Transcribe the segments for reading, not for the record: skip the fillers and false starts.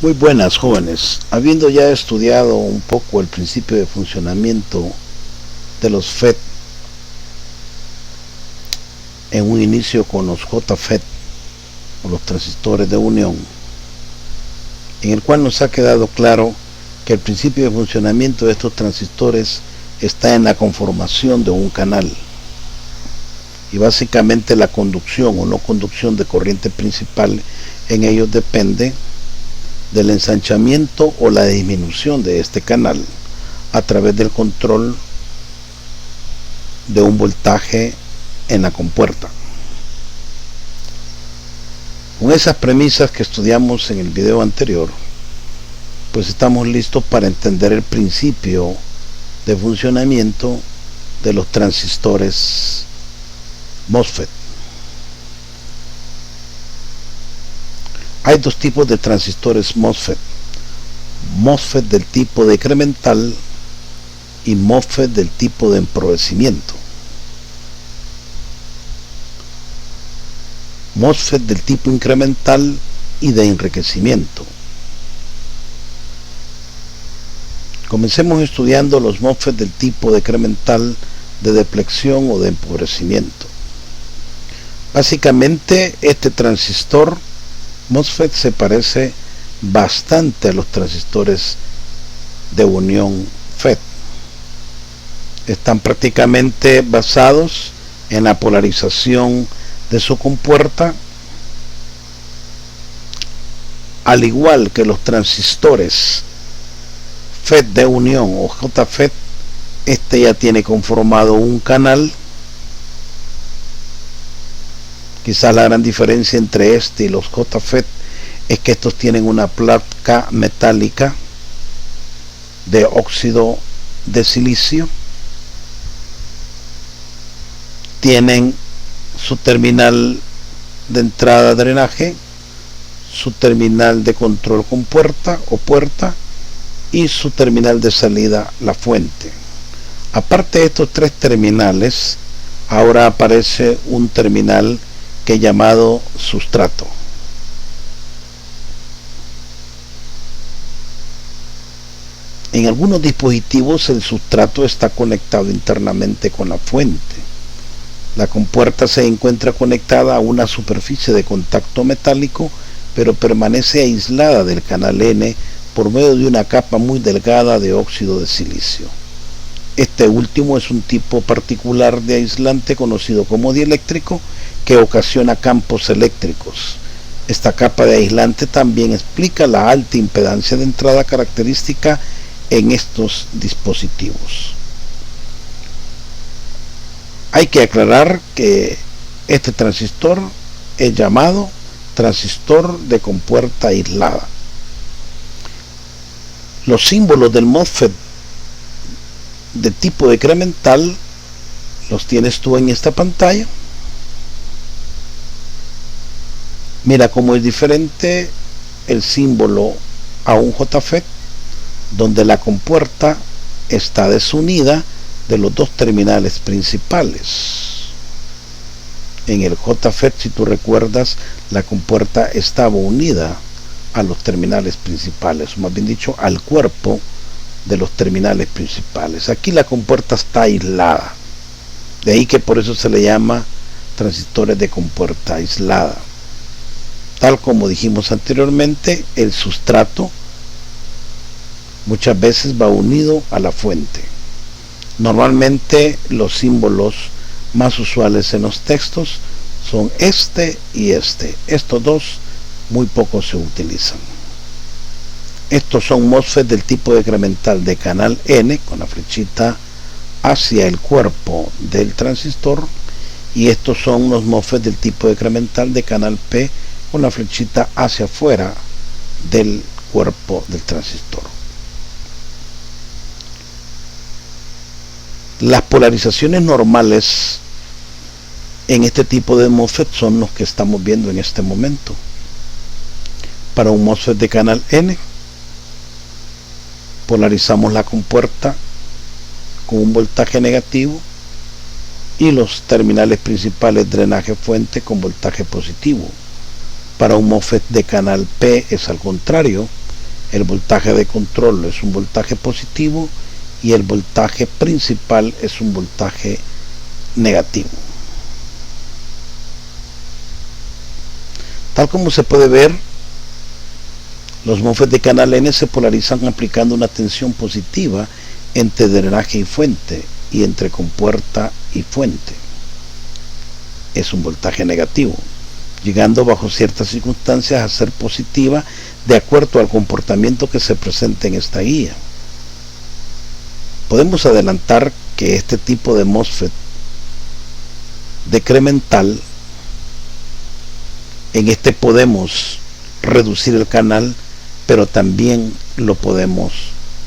Muy buenas, jóvenes. Habiendo ya estudiado un poco el principio de funcionamiento de los FET en un inicio con los JFET o los transistores de unión, en el cual nos ha quedado claro que el principio de funcionamiento de estos transistores está en la conformación de un canal, y básicamente la conducción o no conducción de corriente principal en ellos depende del ensanchamiento o la disminución de este canal a través del control de un voltaje en la compuerta. Con esas premisas que estudiamos en el video anterior, pues estamos listos para entender el principio de funcionamiento de los transistores MOSFET. Hay dos tipos de transistores MOSFET: MOSFET del tipo decremental y MOSFET del tipo de empobrecimiento. MOSFET del tipo incremental y de enriquecimiento. Comencemos estudiando los MOSFET del tipo decremental, de depleción o de empobrecimiento. Básicamente este transistor MOSFET se parece bastante a los transistores de unión FET. Están prácticamente basados en la polarización de su compuerta, al igual que los transistores FET de unión o JFET. Este ya tiene conformado un canal. Quizás la gran diferencia entre este y los JFET es que estos tienen una placa metálica de óxido de silicio, tienen su terminal de entrada drenaje, su terminal de control con puerta o puerta y su terminal de salida, la fuente. Aparte de estos tres terminales, ahora aparece un terminal que es llamado sustrato. En algunos dispositivos el sustrato está conectado internamente con la fuente. La compuerta se encuentra conectada a una superficie de contacto metálico, pero permanece aislada del canal N por medio de una capa muy delgada de óxido de silicio. Este último es un tipo particular de aislante conocido como dieléctrico, que ocasiona campos eléctricos. Esta capa de aislante también explica la alta impedancia de entrada característica en estos dispositivos. Hay que aclarar que este transistor es llamado transistor de compuerta aislada. Los símbolos del MOSFET de tipo decremental los tienes tú en esta pantalla. Mira cómo es diferente el símbolo a un JFET, donde la compuerta está desunida de los dos terminales principales. En el JFET, si tú recuerdas, la compuerta estaba unida a los terminales principales, o más bien dicho, al cuerpo de los terminales principales. Aquí la compuerta está aislada, de ahí que por eso se le llama transistores de compuerta aislada. Tal como dijimos anteriormente, el sustrato muchas veces va unido a la fuente. Normalmente los símbolos más usuales en los textos son este y este. Estos dos muy poco se utilizan. Estos son MOSFET del tipo decremental de canal N, con la flechita hacia el cuerpo del transistor, y estos son los MOSFET del tipo decremental de canal P, con la flechita hacia afuera del cuerpo del transistor. Las polarizaciones normales en este tipo de MOSFET son los que estamos viendo en este momento. Para un MOSFET de canal N, polarizamos la compuerta con un voltaje negativo y los terminales principales drenaje fuente con voltaje positivo. Para un MOSFET de canal P es al contrario, el voltaje de control es un voltaje positivo y el voltaje principal es un voltaje negativo. Tal como se puede ver, los MOSFET de canal N se polarizan aplicando una tensión positiva entre drenaje y fuente y entre compuerta y fuente. Es un voltaje negativo, llegando bajo ciertas circunstancias a ser positiva de acuerdo al comportamiento que se presenta en esta guía. Podemos adelantar que este tipo de MOSFET decremental, en este podemos reducir el canal, pero también lo podemos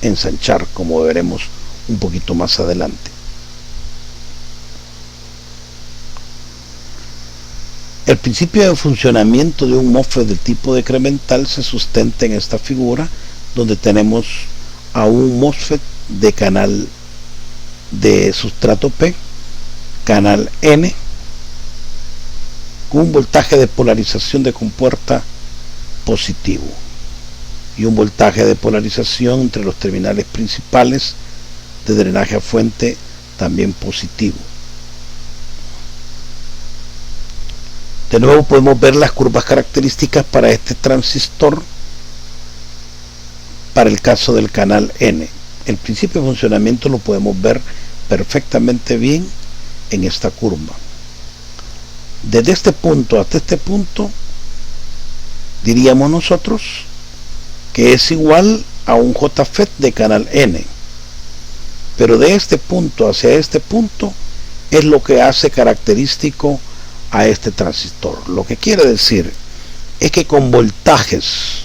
ensanchar, como veremos un poquito más adelante. El principio de funcionamiento de un MOSFET del tipo decremental se sustenta en esta figura, donde tenemos a un MOSFET de canal de sustrato P, canal N, con un voltaje de polarización de compuerta positivo y un voltaje de polarización entre los terminales principales de drenaje a fuente también positivo. De nuevo podemos ver las curvas características para este transistor para el caso del canal N. El principio de funcionamiento lo podemos ver perfectamente bien en esta curva. Desde este punto hasta este punto diríamos nosotros que es igual a un JFET de canal N, pero de este punto hacia este punto es lo que hace característico a este transistor. Lo que quiere decir es que con voltajes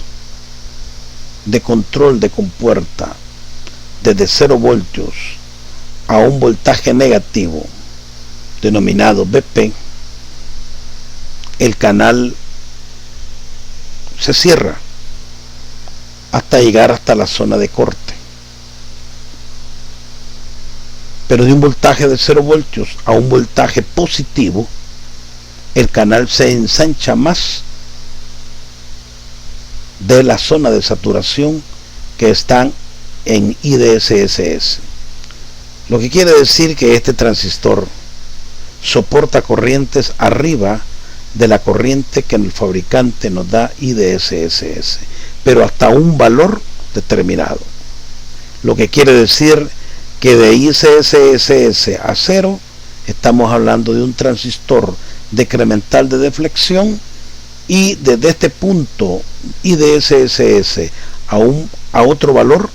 de control de compuerta desde 0 voltios a un voltaje negativo denominado BP, el canal se cierra hasta llegar hasta la zona de corte. Pero de un voltaje de 0 voltios a un voltaje positivo, el canal se ensancha más de la zona de saturación que están en IDSS. Lo que quiere decir que este transistor soporta corrientes arriba de la corriente que el fabricante nos da IDSS, pero hasta un valor determinado. Lo que quiere decir que de IDSS a 0 estamos hablando de un transistor decremental de deflexión, y desde este punto IDSS a otro valor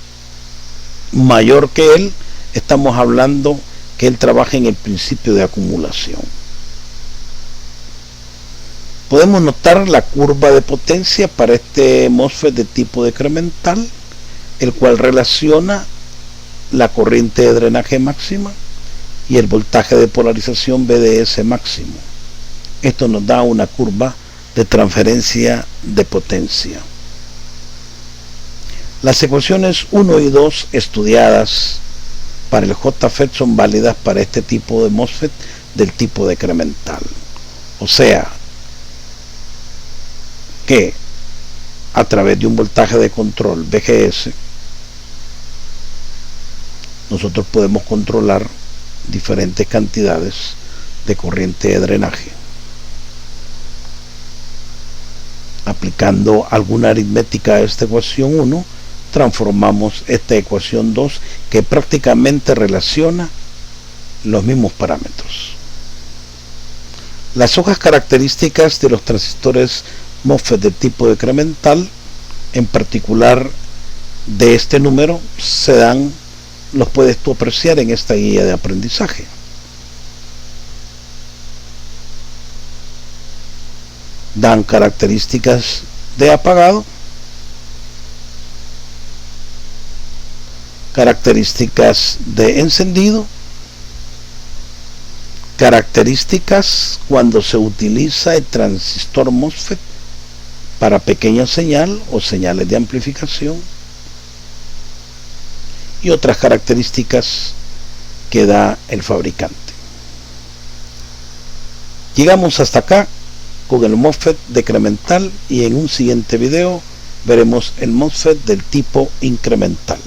mayor que él, estamos hablando que él trabaja en el principio de acumulación. Podemos notar la curva de potencia para este MOSFET de tipo decremental, el cual relaciona la corriente de drenaje máxima y el voltaje de polarización BDS máximo. Esto nos da una curva de transferencia de potencia. Las ecuaciones 1 y 2 estudiadas para el JFET son válidas para este tipo de MOSFET del tipo decremental. O sea, que a través de un voltaje de control VGS nosotros podemos controlar diferentes cantidades de corriente de drenaje. Aplicando alguna aritmética a esta ecuación 1, transformamos esta ecuación 2, que prácticamente relaciona los mismos parámetros. Las hojas características de los transistores MOSFET de tipo decremental, en particular de este número, los puedes tú apreciar en esta guía de aprendizaje. Dan características de apagado, características de encendido, características cuando se utiliza el transistor MOSFET para pequeña señal o señales de amplificación, y otras características que da el fabricante. Llegamos hasta acá con el MOSFET decremental, y en un siguiente video veremos el MOSFET del tipo incremental.